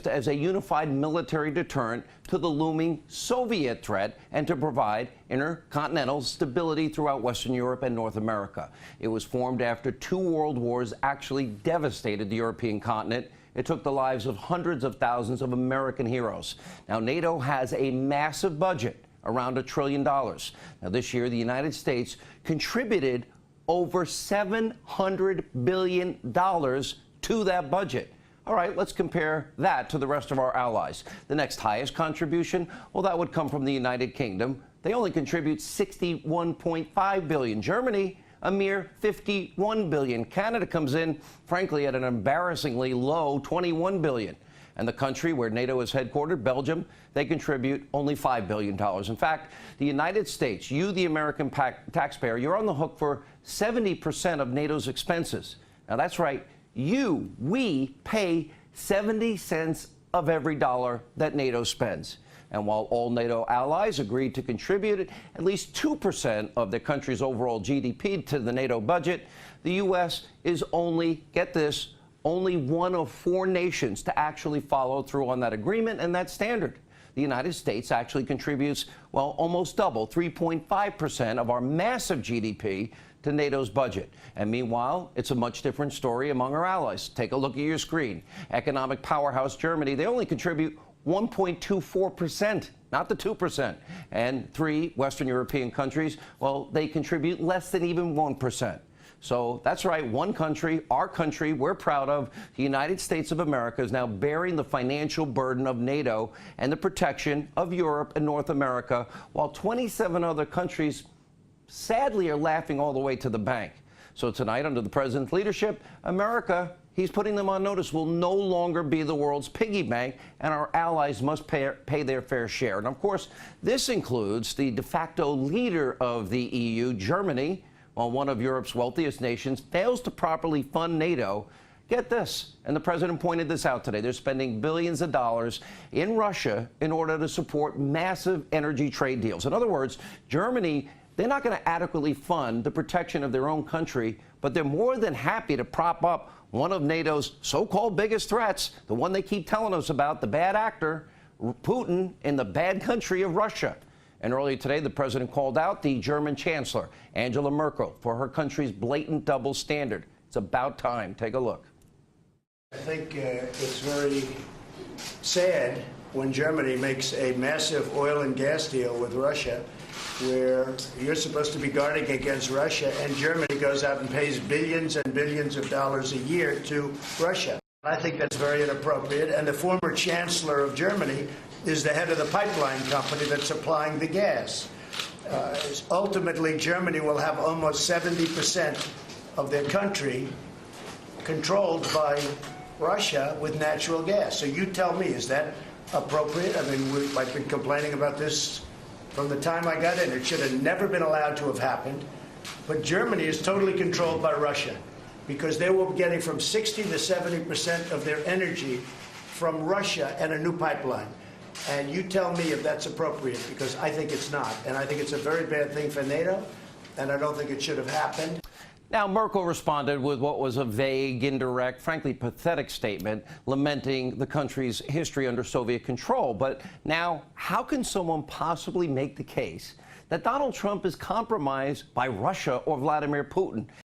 as a unified military deterrent to the looming Soviet threat and to provide intercontinental stability throughout Western Europe and North America. It was formed after two world wars actually devastated the European continent. It took the lives of hundreds of thousands of American heroes. Now, NATO has a massive budget, around $1 trillion. Now, this year, the United States contributed over $700 billion to that budget. All right, let's compare that to the rest of our allies. The next highest contribution, well, that would come from the United Kingdom. They only contribute $61.5 billion. Germany, a mere $51 billion. Canada comes in, frankly, at an embarrassingly low $21 billion. And the country where NATO is headquartered, Belgium, they contribute only $5 billion. In fact, the United States, you, the American taxpayer, you're on the hook for 70% of NATO's expenses. Now, that's right. We pay 70 cents of every dollar that NATO spends. And while all NATO allies agreed to contribute at least 2% of their country's overall GDP to the NATO budget, the U.S. is only, get this, only one of 4 nations to actually follow through on that agreement and that standard. The United States actually contributes, well, almost double, 3.5% of our massive GDP to NATO's budget. And meanwhile, it's a much different story among our allies. Take a look at your screen. Economic powerhouse Germany, they only contribute 1.24%, not the 2%. And 3 Western European countries, well, they contribute less than even 1%. So that's right, one country, our country, we're proud of, the United States of America is now bearing the financial burden of NATO and the protection of Europe and North America, while 27 other countries sadly are laughing all the way to the bank. So tonight, under the president's leadership, America, he's putting them on notice, will no longer be the world's piggy bank, and our allies must pay their fair share. And of course, this includes the de facto leader of the EU, Germany. While one of Europe's wealthiest nations fails to properly fund NATO, get this, and the president pointed this out today, they're spending billions of dollars in Russia in order to support massive energy trade deals. In other words, Germany, they're not going to adequately fund the protection of their own country, but they're more than happy to prop up one of NATO's so-called biggest threats, the one they keep telling us about, the bad actor, Putin, in the bad country of Russia. And earlier today, the president called out the German Chancellor, Angela Merkel, for her country's blatant double standard. It's about time. Take a look. I think it's very sad when Germany makes a massive oil and gas deal with Russia, where you're supposed to be guarding against Russia, and Germany goes out and pays billions and billions of dollars a year to Russia. I think that's very inappropriate. And the former chancellor of Germany is the head of the pipeline company that's supplying the gas. Ultimately, Germany will have almost 70% of their country controlled by Russia with natural gas. So you tell me, is that appropriate? I mean, I've been complaining about this from the time I got in. It should have never been allowed to have happened. But Germany is totally controlled by Russia, because they were getting from 60 to 70% of their energy from Russia and a new pipeline. And you tell me if that's appropriate, because I think it's not. And I think it's a very bad thing for NATO, and I don't think it should have happened. Now, Merkel responded with what was a vague, indirect, frankly pathetic statement, lamenting the country's history under Soviet control. But now, how can someone possibly make the case that Donald Trump is compromised by Russia or Vladimir Putin?